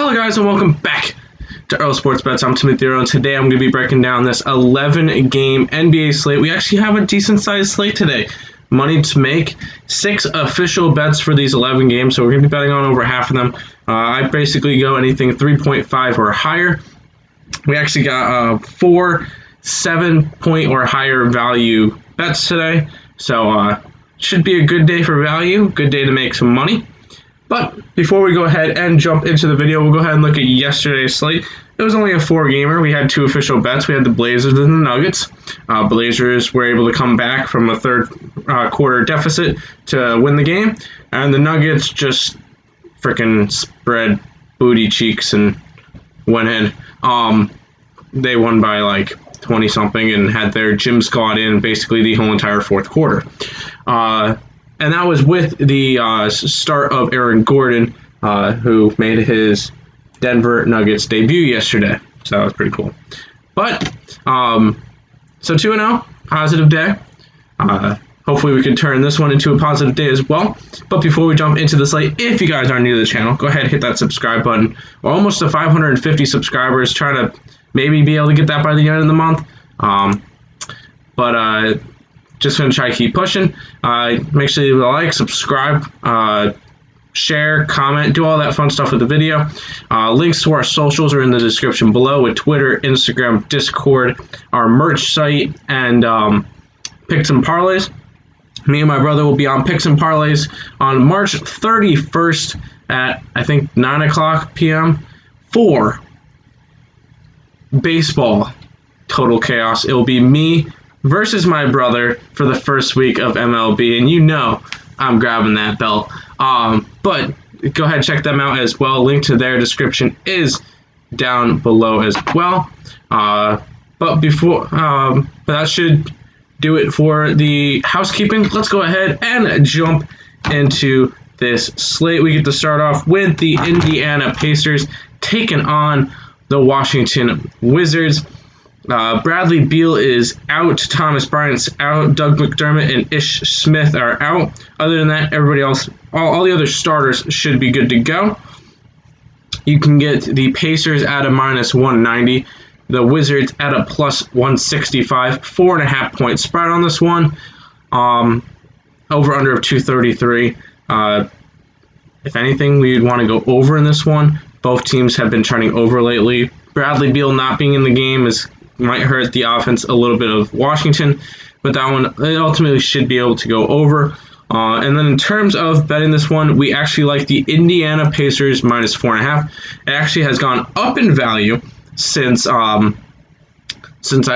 Hello guys and welcome back to Earl Sports Bets. I'm Timothy Earl, and today I'm going to be breaking down this 11-game NBA slate. We actually have a decent-sized slate today. Money to make, 6 official bets for these 11 games, so we're going to be betting on over half of them. I basically go anything 3.5 or higher. We actually got 4 7-point or higher value bets today, so should be a good day for value, good day to make some money. But before we go ahead and jump into the video, we'll go ahead and look at yesterday's slate. It was only a 4-gamer. We had 2 official bets. We had the Blazers and the Nuggets. Blazers were able to come back from a third quarter deficit to win the game. And the Nuggets just freaking spread booty cheeks and went in. They won by like 20-something and had their gym squad in basically the whole entire fourth quarter. And that was with the start of Aaron Gordon, who made his Denver Nuggets debut yesterday. So that was pretty cool. But, so 2-0, positive day. Hopefully we can turn this one into a positive day as well. But before we jump into the slate, if you guys are new to the channel, go ahead and hit that subscribe button. We're almost to 550 subscribers. Trying to maybe be able to get that by the end of the month. Just going to try to keep pushing. Make sure you like, subscribe, share, comment, do all that fun stuff with the video. Links to our socials are in the description below with Twitter, Instagram, Discord, our merch site, and Picks and Parleys. Me and my brother will be on Picks and Parleys on March 31st at, I think, 9 o'clock p.m. for baseball Total Chaos. It will be me versus my brother for the first week of MLB, and you know I'm grabbing that belt. But go ahead and check them out as well. Link to their description is down below as well. But that should do it for the housekeeping. Let's go ahead and jump into this slate. We get to start off with the Indiana Pacers taking on the Washington Wizards. Bradley Beal is out, Thomas Bryant's out, Doug McDermott and Ish Smith are out. Other than that, everybody else, all the other starters should be good to go. You can get the Pacers at a -190, the Wizards at a +165, 4.5 point spread on this one. Over under of 233. If anything, we'd want to go over in this one. Both teams have been trending over lately. Bradley Beal not being in the game might hurt the offense a little bit of Washington, but that one it ultimately should be able to go over. And then in terms of betting this one, we actually like the Indiana Pacers -4.5. It actually has gone up in value since I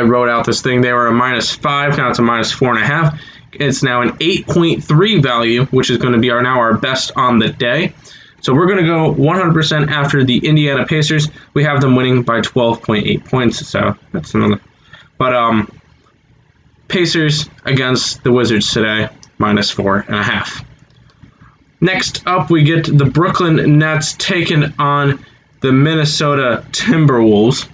wrote out this thing. They were a -5, now it's a -4.5. It's now an 8.3 value, which is going to be our best on the day. So we're going to go 100% after the Indiana Pacers. We have them winning by 12.8 points, so that's another. But Pacers against the Wizards today, -4.5. Next up, we get the Brooklyn Nets taking on the Minnesota Timberwolves.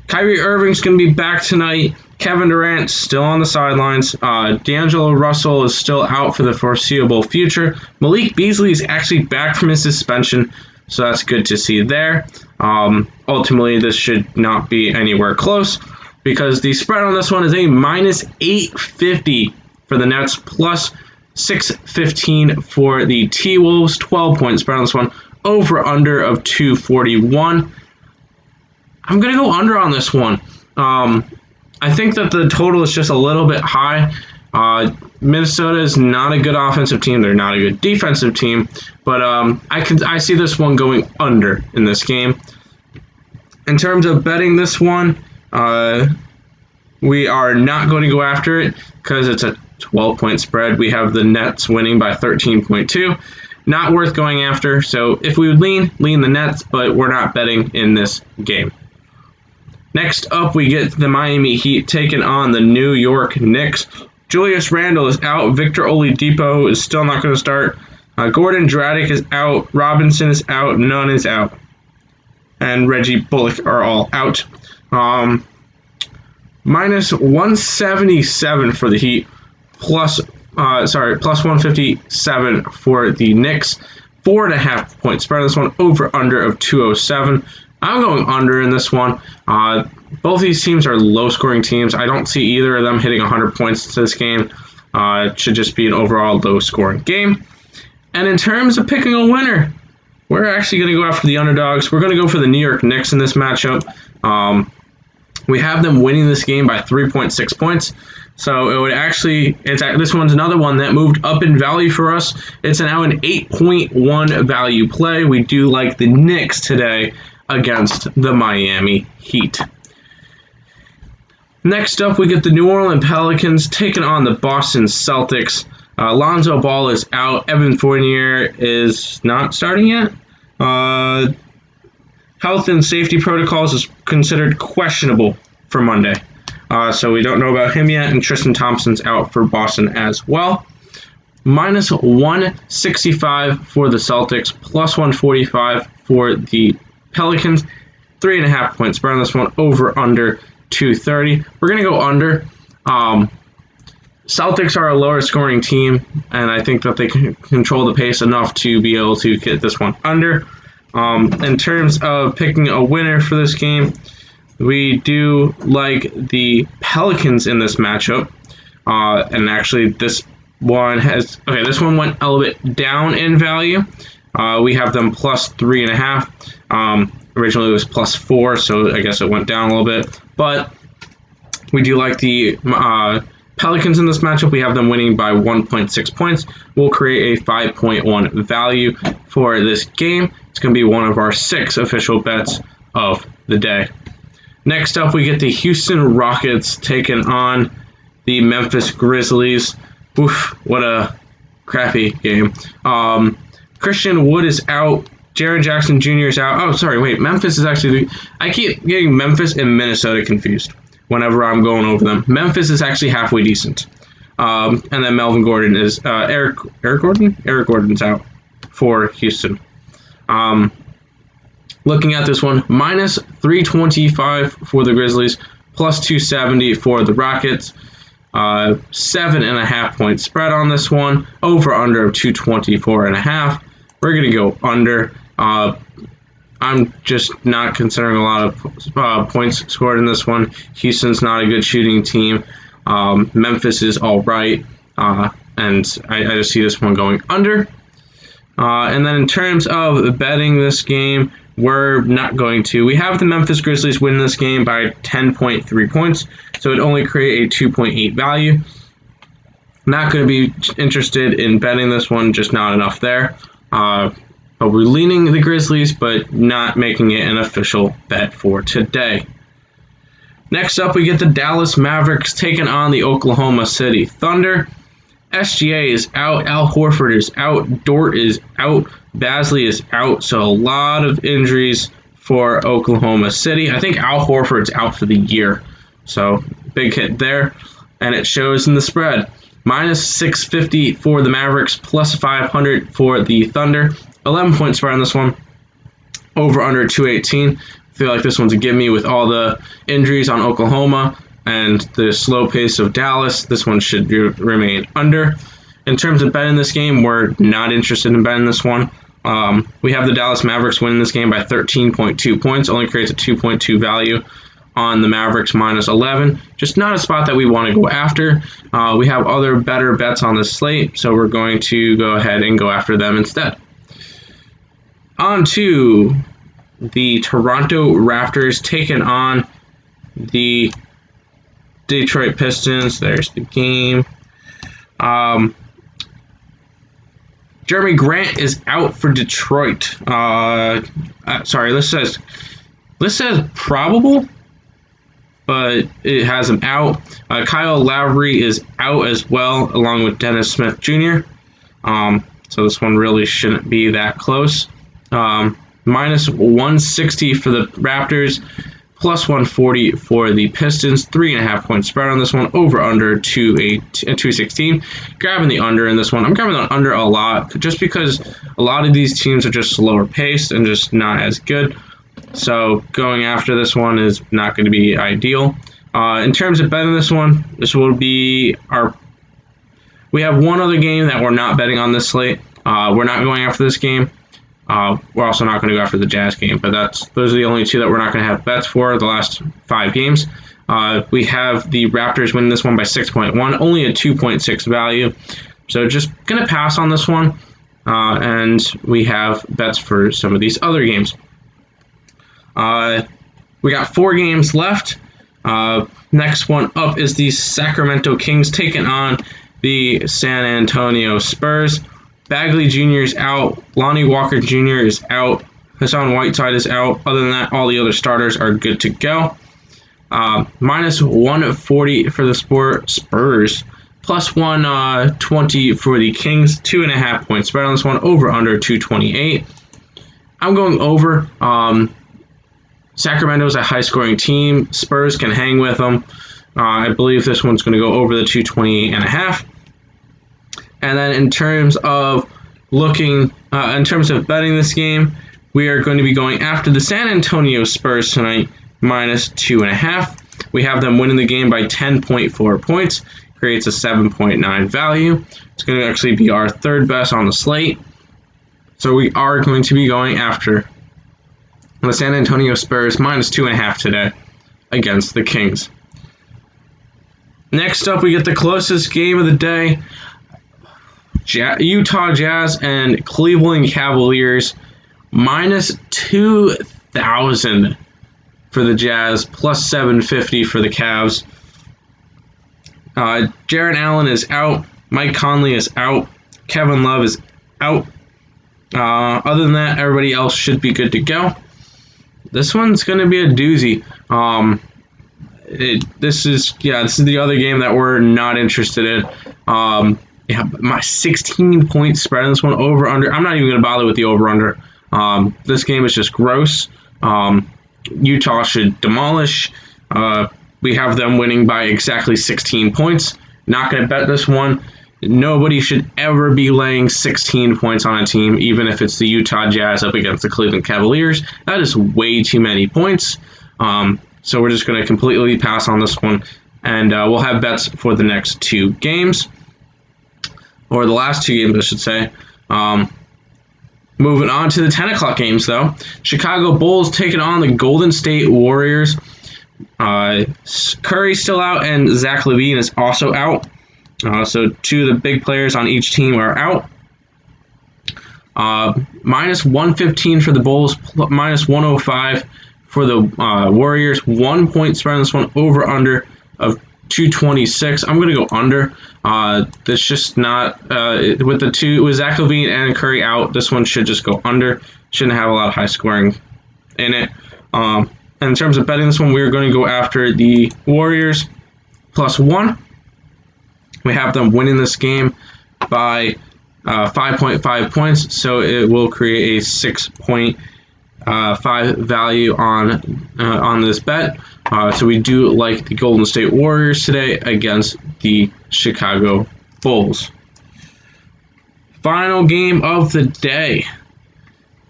Kyrie Irving's going to be back tonight. Kevin Durant still on the sidelines. D'Angelo Russell is still out for the foreseeable future. Malik Beasley is actually back from his suspension, so that's good to see there. Ultimately, this should not be anywhere close because the spread on this one is a -850 for the Nets, +615 for the T-Wolves. 12-point spread on this one. Over-under of 241. I'm going to go under on this one. I think that the total is just a little bit high. Minnesota is not a good offensive team. They're not a good defensive team. But I see this one going under in this game. In terms of betting this one, we are not going to go after it because it's a 12-point spread. We have the Nets winning by 13.2. Not worth going after. So if we would lean the Nets, but we're not betting in this game. Next up, we get the Miami Heat taking on the New York Knicks. Julius Randle is out. Victor Oladipo is still not going to start. Gordon Dragic is out. Robinson is out. Nunn is out. And Reggie Bullock are all out. -177 for the Heat. Plus 157 for the Knicks. 4.5 point spread on this one, over under of 207. I'm going under in this one. Both these teams are low-scoring teams. I don't see either of them hitting 100 points to this game. It should just be an overall low-scoring game. And in terms of picking a winner, we're actually going to go after the underdogs. We're going to go for the New York Knicks in this matchup. We have them winning this game by 3.6 points. So it would actually, this one's another one that moved up in value for us. It's now an 8.1 value play. We do like the Knicks today against the Miami Heat. Next up, we get the New Orleans Pelicans taking on the Boston Celtics. Lonzo Ball is out. Evan Fournier is not starting yet. Health and safety protocols is considered questionable for Monday. So we don't know about him yet, and Tristan Thompson's out for Boston as well. Minus 165 for the Celtics, plus 145 for the Pelicans. 3.5 point spread on this one, over under 230. We're going to go under. Celtics are a lower scoring team, and I think that they can control the pace enough to be able to get this one under. In terms of picking a winner for this game, we do like the Pelicans in this matchup. And actually, this one went a little bit down in value. We have them plus 3.5. Originally, it was plus 4, so I guess it went down a little bit. But we do like the Pelicans in this matchup. We have them winning by 1.6 points. We'll create a 5.1 value for this game. It's going to be one of our 6 official bets of the day. Next up, we get the Houston Rockets taking on the Memphis Grizzlies. Oof, what a crappy game. Christian Wood is out. Jaren Jackson Jr. is out. Oh, sorry, wait. Memphis is actually... I keep getting Memphis and Minnesota confused whenever I'm going over them. Memphis is actually halfway decent. And then Melvin Gordon is... Eric Gordon? Eric Gordon's out for Houston. Looking at this one, minus 325 for the Grizzlies, plus 270 for the Rockets. 7.5 point spread on this one, over under of 224.5. We're going to go under. I'm just not considering a lot of points scored in this one. Houston's not a good shooting team. Memphis is all right. And I just see this one going under. And then in terms of betting this game, we're not going to. We have the Memphis Grizzlies win this game by 10.3 points, so it only create a 2.8 value. Not going to be interested in betting this one, just not enough there. But we're leaning the Grizzlies, but not making it an official bet for today. Next up, we get the Dallas Mavericks taking on the Oklahoma City Thunder. SGA is out, Al Horford is out, Dort is out, Basley is out, so a lot of injuries for Oklahoma City. I think Al Horford's out for the year, so big hit there, and it shows in the spread. Minus 650 for the Mavericks, plus 500 for the Thunder. 11 point spread on this one, over under 218. I feel like this one's a gimme with all the injuries on Oklahoma and the slow pace of Dallas. This one should remain under. In terms of betting this game, we're not interested in betting this one. We have the Dallas Mavericks winning this game by 13.2 points. Only creates a 2.2 value on the Mavericks minus 11. Just not a spot that we want to go after. We have other better bets on this slate, so we're going to go ahead and go after them instead. On to the Toronto Raptors taking on the Detroit Pistons. There's the game. Jeremy Grant is out for Detroit. Sorry, this says probable, but it has him out. Kyle Lowry is out as well, along with Dennis Smith Jr. So this one really shouldn't be that close. Minus 160 for the Raptors, plus 140 for the Pistons. 3.5 point spread on this one, over under 216. Grabbing the under in this one. I'm grabbing the under a lot, just because a lot of these teams are just slower paced and just not as good. So going after this one is not going to be ideal. In terms of betting this one, this will be our... We have one other game that we're not betting on this slate. We're not going after this game. We're also not going to go after the Jazz game, but those are the only two that we're not going to have bets for the last 5 games. We have the Raptors winning this one by 6.1, only a 2.6 value. So just going to pass on this one. And we have bets for some of these other games. We got 4 games left. Next one up is the Sacramento Kings taking on the San Antonio Spurs. Bagley Jr. is out. Lonnie Walker Jr. is out. Hassan Whiteside is out. Other than that, all the other starters are good to go. Minus 140 for the Spurs. Plus 120 for the Kings. 2.5 point spread on this one. Over under 228. I'm going over. Sacramento is a high-scoring team. Spurs can hang with them. I believe this one's going to go over the 228.5. And then in terms of betting this game, we are going to be going after the San Antonio Spurs tonight, minus 2.5. We have them winning the game by 10.4 points. Creates a 7.9 value. It's going to actually be our 3rd best on the slate. So we are going to be going after the San Antonio Spurs minus 2.5 today against the Kings. Next up, we get the closest game of the day. Utah Jazz and Cleveland Cavaliers, minus 2,000 for the Jazz, plus 750 for the Cavs. Jarrett Allen is out. Mike Conley is out. Kevin Love is out. Other than that, everybody else should be good to go. This one's going to be a doozy. This is the other game that we're not interested in. My 16-point spread on this one, over under. I'm not even going to bother with the over under. This game is just gross. Utah should demolish. We have them winning by exactly 16 points. Not going to bet this one. Nobody should ever be laying 16 points on a team, even if it's the Utah Jazz up against the Cleveland Cavaliers. That is way too many points. So we're just going to completely pass on this one. And we'll have bets for the next 2 games. Or the last 2 games, I should say. Moving on to the 10 o'clock games, though. Chicago Bulls taking on the Golden State Warriors. Curry's still out, and Zach LaVine is also out. So 2 of the big players on each team are out. Minus 115 for the Bulls, minus 105 for the Warriors. 1 point spread on this one, over under of 226. I'm going to go under. That's just not with Zach LaVine and Curry out. This one should just go under. Shouldn't have a lot of high scoring in it. And in terms of betting this one, we're going to go after the Warriors plus 1. We have them winning this game by 5.5 points, so it will create a 6.5 value on this bet. So we do like the Golden State Warriors today against the Chicago Bulls. Final game of the day.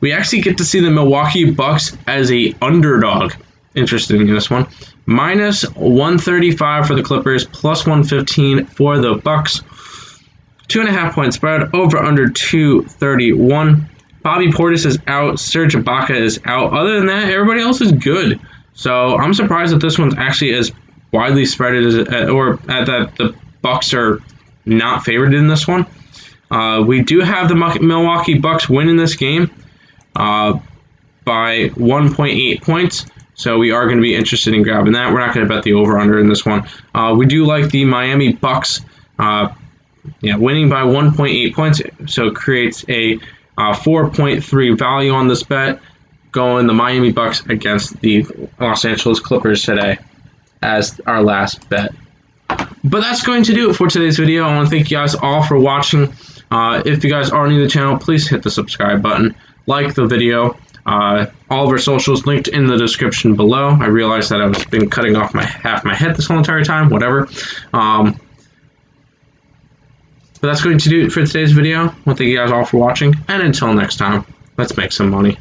We actually get to see the Milwaukee Bucks as a underdog. Interesting in this one. Minus 135 for the Clippers, plus 115 for the Bucks. 2.5 point spread, over under 231. Bobby Portis is out. Serge Ibaka is out. Other than that, everybody else is good. So I'm surprised that this one's actually as widely spread as that the Bucks are not favored in this one. We do have the Milwaukee Bucks winning this game by 1.8 points. So we are going to be interested in grabbing that. We're not going to bet the over-under in this one. We do like the Miami Bucks winning by 1.8 points. So it creates a 4.3 value on this bet. Going the Miami Bucks against the Los Angeles Clippers today as our last bet. But that's going to do it for today's video. I want to thank you guys all for watching. If you guys are new to the channel, please hit the subscribe button. Like the video. All of our socials linked in the description below. I realized that I've been cutting off half my head this whole entire time. Whatever. But that's going to do it for today's video. I want to thank you guys all for watching. And until next time, let's make some money.